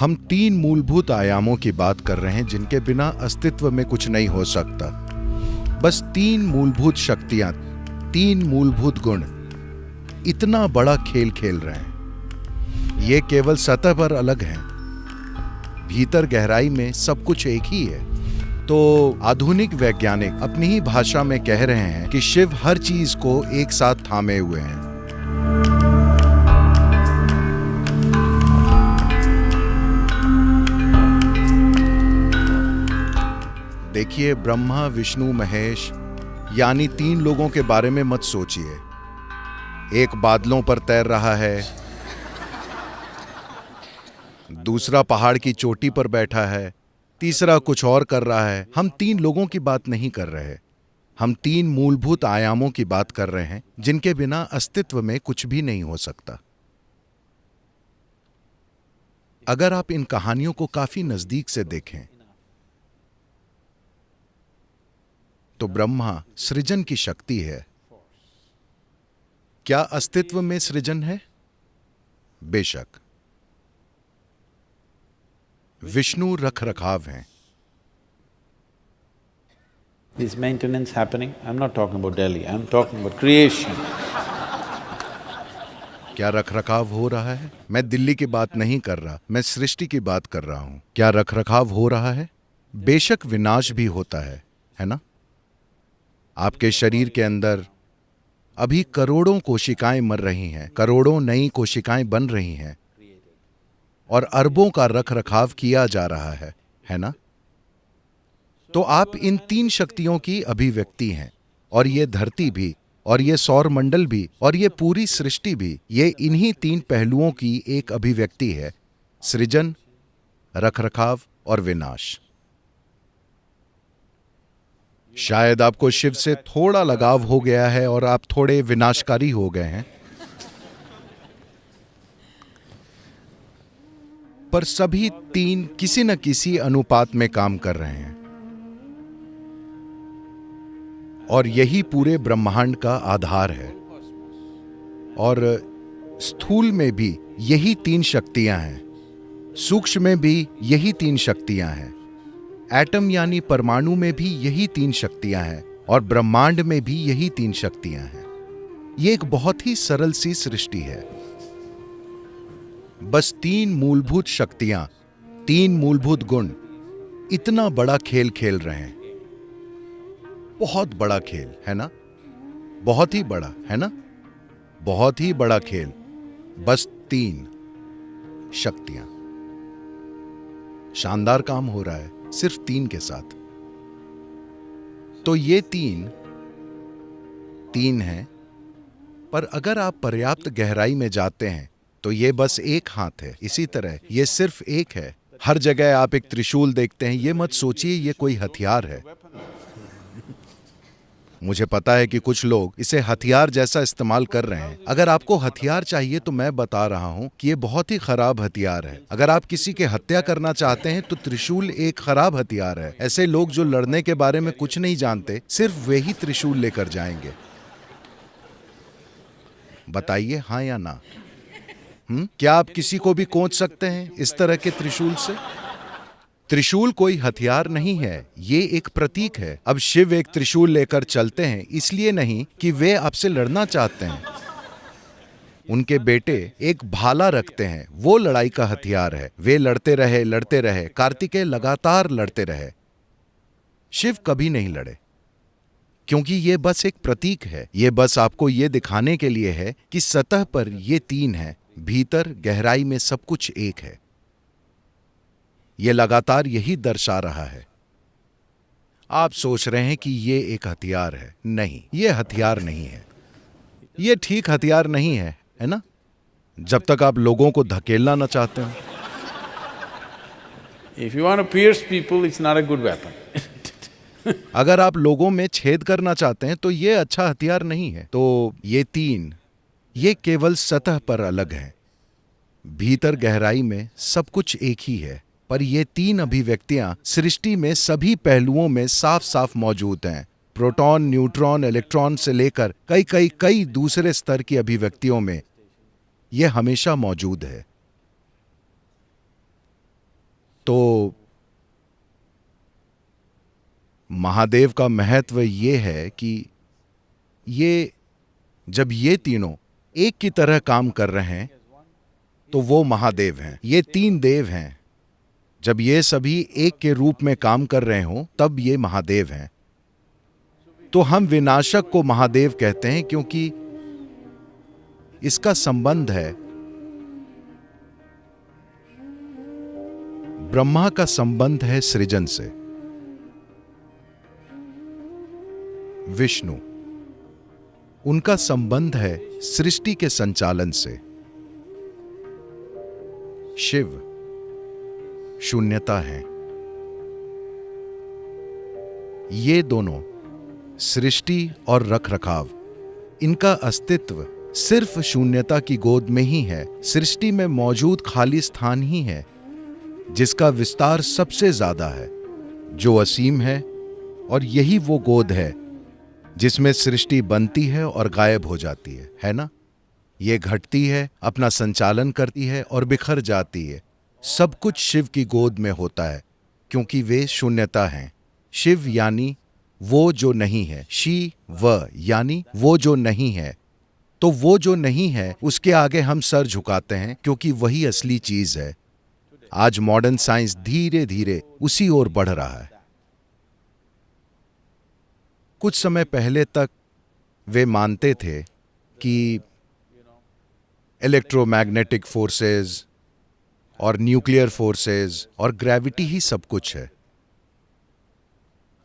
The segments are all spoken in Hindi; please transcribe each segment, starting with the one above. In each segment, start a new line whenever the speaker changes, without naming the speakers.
हम तीन मूलभूत आयामों की बात कर रहे हैं जिनके बिना अस्तित्व में कुछ नहीं हो सकता। बस तीन मूलभूत शक्तियां, तीन मूलभूत गुण इतना बड़ा खेल खेल रहे हैं। ये केवल सतह पर अलग हैं, भीतर गहराई में सब कुछ एक ही है। तो आधुनिक वैज्ञानिक अपनी ही भाषा में कह रहे हैं कि शिव हर चीज को एक साथ थामे हुए हैं। देखिए, ब्रह्मा, विष्णु, महेश यानी तीन लोगों के बारे में मत सोचिए। एक बादलों पर तैर रहा है, दूसरा पहाड़ की चोटी पर बैठा है, तीसरा कुछ और कर रहा है। हम तीन लोगों की बात नहीं कर रहे। हम तीन मूलभूत आयामों की बात कर रहे हैं जिनके बिना अस्तित्व में कुछ भी नहीं हो सकता। अगर आप इन कहानियों को काफी नजदीक से देखें तो ब्रह्मा सृजन की शक्ति है। क्या अस्तित्व में सृजन है? बेशक। विष्णु रखरखाव हैं।
Is maintenance happening? I'm not talking about Delhi, I'm talking about creation.
क्या रखरखाव हो रहा है? मैं दिल्ली की बात नहीं कर रहा, मैं सृष्टि की बात कर रहा हूं। क्या रखरखाव हो रहा है? बेशक विनाश भी होता है ना? आपके शरीर के अंदर अभी करोड़ों कोशिकाएं मर रही हैं, करोड़ों नई कोशिकाएं बन रही हैं और अरबों का रखरखाव किया जा रहा है ना? तो आप इन तीन शक्तियों की अभिव्यक्ति हैं, और ये धरती भी, और ये सौर मंडल भी, और ये पूरी सृष्टि भी, ये इन्हीं तीन पहलुओं की एक अभिव्यक्ति है: सृजन, रखरखाव और विनाश। शायद आपको शिव से थोड़ा लगाव हो गया है और आप थोड़े विनाशकारी हो गए हैं, पर सभी तीन किसी न किसी अनुपात में काम कर रहे हैं और यही पूरे ब्रह्मांड का आधार है। और स्थूल में भी यही तीन शक्तियां हैं, सूक्ष्म में भी यही तीन शक्तियां हैं, एटम यानी परमाणु में भी यही तीन शक्तियां हैं, और ब्रह्मांड में भी यही तीन शक्तियां हैं। ये एक बहुत ही सरल सी सृष्टि है। बस तीन मूलभूत शक्तियां, तीन मूलभूत गुण इतना बड़ा खेल खेल रहे हैं। बहुत बड़ा खेल है ना? बहुत ही बड़ा है ना? बहुत ही बड़ा खेल। बस तीन शक्तियां। शानदार काम हो रहा है सिर्फ तीन के साथ। तो ये तीन हैं, पर अगर आप पर्याप्त गहराई में जाते हैं तो ये बस एक हाथ है। इसी तरह ये सिर्फ एक है। हर जगह आप एक त्रिशूल देखते हैं। ये मत सोचिए ये कोई हथियार है। मुझे पता है कि कुछ लोग इसे हथियार जैसा इस्तेमाल कर रहे हैं। अगर आपको हथियार चाहिए तो मैं बता रहा हूं कि ये बहुत ही खराब हथियार है। अगर आप किसी की हत्या करना चाहते हैं तो त्रिशूल एक खराब हथियार है। ऐसे लोग जो लड़ने के बारे में कुछ नहीं जानते, सिर्फ वे ही त्रिशूल लेकर जाएंगे। बताइए हाँ या ना? क्या आप किसी को भी कोंच सकते हैं इस तरह के त्रिशूल से? त्रिशूल कोई हथियार नहीं है, ये एक प्रतीक है। अब शिव एक त्रिशूल लेकर चलते हैं इसलिए नहीं कि वे आपसे लड़ना चाहते हैं। उनके बेटे एक भाला रखते हैं, वो लड़ाई का हथियार है। वे लड़ते रहे। कार्तिकेय लगातार लड़ते रहे। शिव कभी नहीं लड़े, क्योंकि ये बस एक प्रतीक है। ये बस आपको ये दिखाने के लिए है कि सतह पर ये तीन है, भीतर गहराई में सब कुछ एक है। ये लगातार यही दर्शा रहा है। आप सोच रहे हैं कि ये एक हथियार है। नहीं, ये हथियार नहीं है। ये ठीक हथियार नहीं है ना? जब तक आप लोगों को धकेलना न चाहते हो।
If you want to pierce people, it's not a good weapon.
अगर आप लोगों में छेद करना चाहते हैं तो ये अच्छा हथियार नहीं है। तो ये तीन, ये केवल सतह पर अलग है, भीतर गहराई में सब कुछ एक ही है। पर ये तीन अभिव्यक्तियां सृष्टि में सभी पहलुओं में साफ साफ मौजूद हैं। प्रोटॉन, न्यूट्रॉन, इलेक्ट्रॉन से लेकर कई दूसरे स्तर की अभिव्यक्तियों में यह हमेशा मौजूद है। तो महादेव का महत्व ये है कि ये जब ये तीनों एक की तरह काम कर रहे हैं तो वो महादेव हैं। ये तीन देव हैं। जब ये सभी एक के रूप में काम कर रहे हों तब ये महादेव हैं। तो हम विनाशक को महादेव कहते हैं क्योंकि इसका संबंध है ब्रह्मा का संबंध है सृजन से, विष्णु उनका संबंध है सृष्टि के संचालन से, शिव शून्यता है। ये दोनों सृष्टि और रखरखाव, इनका अस्तित्व सिर्फ शून्यता की गोद में ही है। सृष्टि में मौजूद खाली स्थान ही है जिसका विस्तार सबसे ज्यादा है, जो असीम है, और यही वो गोद है जिसमें सृष्टि बनती है और गायब हो जाती है ना? ये घटती है, अपना संचालन करती है और बिखर जाती है। सब कुछ शिव की गोद में होता है क्योंकि वे शून्यता हैं। शिव यानी वो जो नहीं है, शिव यानी वो जो नहीं है। तो वो जो नहीं है उसके आगे हम सर झुकाते हैं क्योंकि वही असली चीज है। आज मॉडर्न साइंस धीरे धीरे उसी ओर बढ़ रहा है। कुछ समय पहले तक वे मानते थे कि इलेक्ट्रोमैग्नेटिक फोर्सेस और न्यूक्लियर फोर्सेस और ग्रेविटी ही सब कुछ है।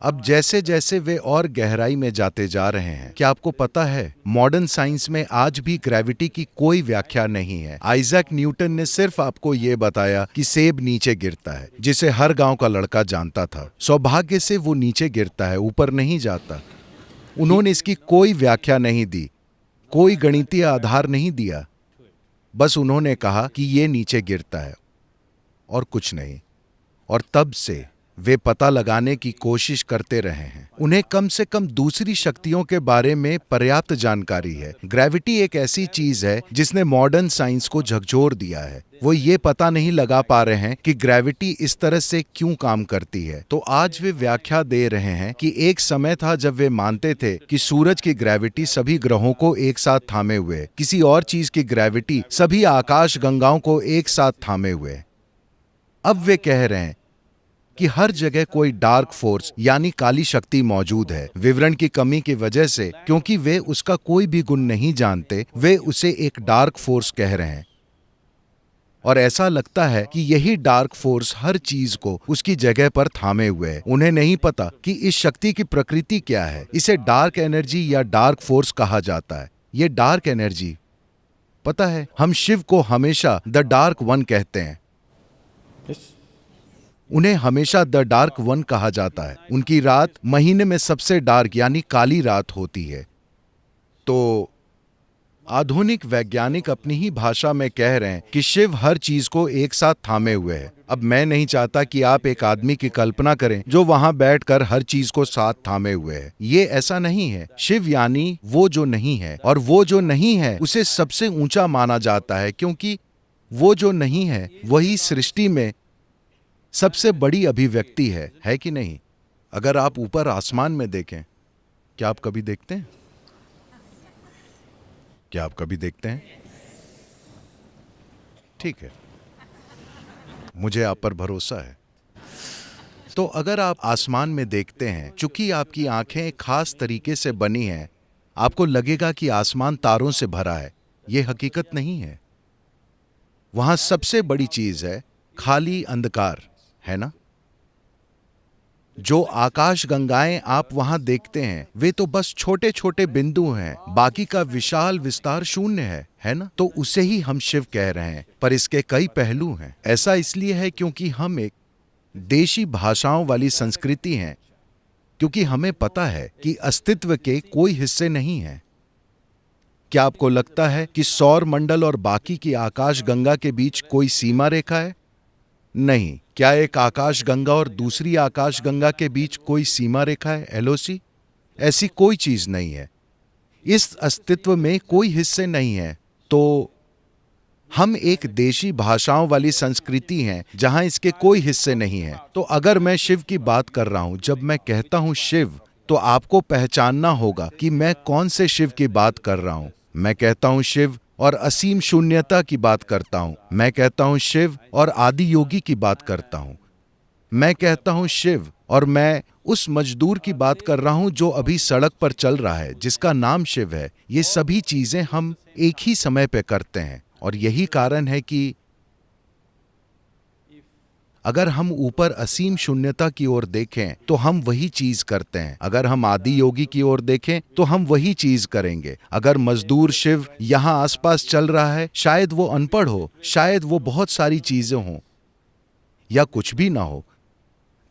अब जैसे जैसे वे और गहराई में जाते जा रहे हैं, क्या आपको पता है मॉडर्न साइंस में आज भी ग्रेविटी की कोई व्याख्या नहीं है। आइजैक न्यूटन ने सिर्फ आपको यह बताया कि सेब नीचे गिरता है, जिसे हर गांव का लड़का जानता था। सौभाग्य से वो नीचे गिरता है, ऊपर नहीं जाता। उन्होंने इसकी कोई व्याख्या नहीं दी, कोई गणितीय आधार नहीं दिया। बस उन्होंने कहा कि ये नीचे गिरता है और कुछ नहीं। और तब से वे पता लगाने की कोशिश करते रहे हैं। उन्हें कम से कम दूसरी शक्तियों के बारे में पर्याप्त जानकारी है। ग्रेविटी एक ऐसी चीज है जिसने मॉडर्न साइंस को झकझोर दिया है। वो ये पता नहीं लगा पा रहे हैं कि ग्रेविटी इस तरह से क्यों काम करती है। तो आज वे व्याख्या दे रहे हैं कि एक समय था जब वे मानते थे कि सूरज की ग्रेविटी सभी ग्रहों को एक साथ थामे हुए है, किसी और चीज की ग्रेविटी सभी आकाश गंगाओं को एक साथ थामे हुए है। अब वे कह रहे हैं कि हर जगह कोई डार्क फोर्स यानी काली शक्ति मौजूद है। विवरण की कमी की वजह से, क्योंकि वे उसका कोई भी गुण नहीं जानते, वे उसे एक डार्क फोर्स कह रहे हैं। और ऐसा लगता है कि यही डार्क फोर्स हर चीज को उसकी जगह पर थामे हुए है। उन्हें नहीं पता कि इस शक्ति की प्रकृति क्या है। इसे डार्क एनर्जी या डार्क फोर्स कहा जाता है। ये डार्क एनर्जी, पता है, हम शिव को हमेशा द डार्क वन कहते हैं। उन्हें हमेशा द डार्क वन कहा जाता है। उनकी रात महीने में सबसे डार्क यानी काली रात होती है। तो आधुनिक वैज्ञानिक अपनी ही भाषा में कह रहे हैं कि शिव हर चीज को एक साथ थामे हुए है। अब मैं नहीं चाहता कि आप एक आदमी की कल्पना करें जो वहां बैठकर हर चीज को साथ थामे हुए है। ये ऐसा नहीं है। शिव यानी वो जो नहीं है, और वो जो नहीं है उसे सबसे ऊंचा माना जाता है क्योंकि वो जो नहीं है वही सृष्टि में सबसे बड़ी अभिव्यक्ति है कि नहीं? अगर आप ऊपर आसमान में देखें, क्या आप कभी देखते हैं? क्या आप कभी देखते हैं? ठीक है, मुझे आप पर भरोसा है। तो अगर आप आसमान में देखते हैं, चूंकि आपकी आंखें एक खास तरीके से बनी हैं, आपको लगेगा कि आसमान तारों से भरा है। यह हकीकत नहीं है। वहां सबसे बड़ी चीज है खाली अंधकार, है ना? जो आकाश गंगाएं आप वहां देखते हैं वे तो बस छोटे छोटे बिंदु हैं, बाकी का विशाल विस्तार शून्य है ना? तो उसे ही हम शिव कह रहे हैं। पर इसके कई पहलू हैं। ऐसा इसलिए है क्योंकि हम एक देशी भाषाओं वाली संस्कृति हैं, क्योंकि हमें पता है कि अस्तित्व के कोई हिस्से नहीं हैं। क्या आपको लगता है कि सौर मंडल और बाकी की आकाश गंगा के बीच कोई सीमा रेखा है? नहीं। क्या एक आकाश गंगा और दूसरी आकाश गंगा के बीच कोई सीमा रेखा है, एलओसी? ऐसी कोई चीज नहीं है। इस अस्तित्व में कोई हिस्से नहीं है। तो हम एक देशी भाषाओं वाली संस्कृति हैं जहां इसके कोई हिस्से नहीं है। तो अगर मैं शिव की बात कर रहा हूं, जब मैं कहता हूं शिव, तो आपको पहचानना होगा कि मैं कौन से शिव की बात कर रहा हूं। मैं कहता हूं शिव और असीम शून्यता की बात करता हूं। मैं कहता हूं शिव और आदि योगी की बात करता हूं। मैं कहता हूं शिव और मैं उस मजदूर की बात कर रहा हूं जो अभी सड़क पर चल रहा है, जिसका नाम शिव है। ये सभी चीजें हम एक ही समय पे करते हैं और यही कारण है कि अगर हम ऊपर असीम शून्यता की ओर देखें तो हम वही चीज करते हैं। अगर हम आदि योगी की ओर देखें तो हम वही चीज करेंगे। अगर मजदूर शिव यहां आसपास चल रहा है, शायद वो अनपढ़ हो, शायद वो बहुत सारी चीजें हों या कुछ भी ना हो,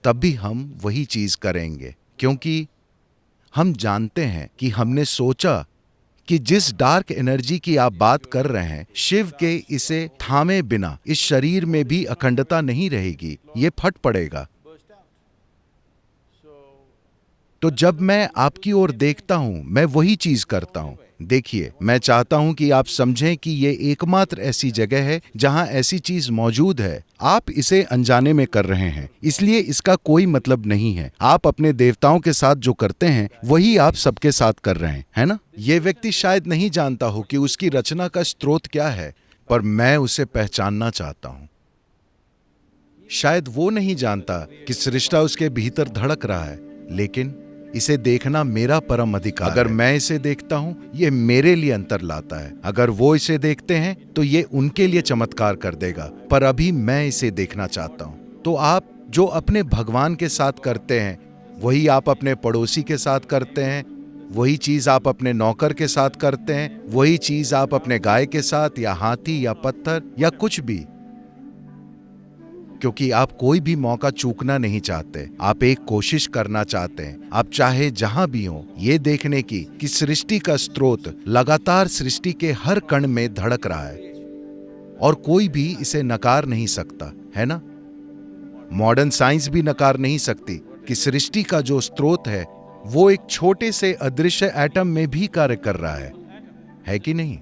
तब भी हम वही चीज करेंगे, क्योंकि हम जानते हैं कि हमने सोचा कि जिस डार्क एनर्जी की आप बात कर रहे हैं, शिव के इसे थामे बिना इस शरीर में भी अखंडता नहीं रहेगी, ये फट पड़ेगा। तो जब मैं आपकी ओर देखता हूं, मैं वही चीज करता हूं। देखिए, मैं चाहता हूं कि आप समझें कि ये एकमात्र ऐसी जगह है जहां ऐसी चीज मौजूद है। आप इसे अनजाने में कर रहे हैं, इसलिए इसका कोई मतलब नहीं है। आप अपने देवताओं के साथ जो करते हैं वही आप सबके साथ कर रहे हैं, है ना? ये व्यक्ति शायद नहीं जानता हो कि उसकी रचना का स्रोत क्या है, पर मैं उसे पहचानना चाहता हूं। शायद वो नहीं जानता कि सृष्टा उसके भीतर धड़क रहा है, लेकिन इसे देखना मेरा परम अधिकार है। अगर मैं इसे देखता हूं, ये मेरे लिए अंतर लाता है। अगर वो इसे देखते हैं तो ये उनके लिए चमत्कार कर देगा, पर अभी मैं इसे देखना चाहता हूं। तो आप जो अपने भगवान के साथ करते हैं वही आप अपने पड़ोसी के साथ करते हैं, वही चीज आप अपने नौकर के साथ करते हैं, वही चीज आप अपने गाय के साथ या हाथी या पत्थर या कुछ भी, क्योंकि आप कोई भी मौका चूकना नहीं चाहते। आप एक कोशिश करना चाहते हैं, आप चाहे जहां भी हो, ये देखने की कि सृष्टि का स्रोत लगातार सृष्टि के हर कण में धड़क रहा है और कोई भी इसे नकार नहीं सकता, है ना? मॉडर्न साइंस भी नकार नहीं सकती कि सृष्टि का जो स्रोत है वो एक छोटे से अदृश्य एटम में भी कार्य कर रहा है कि नहीं?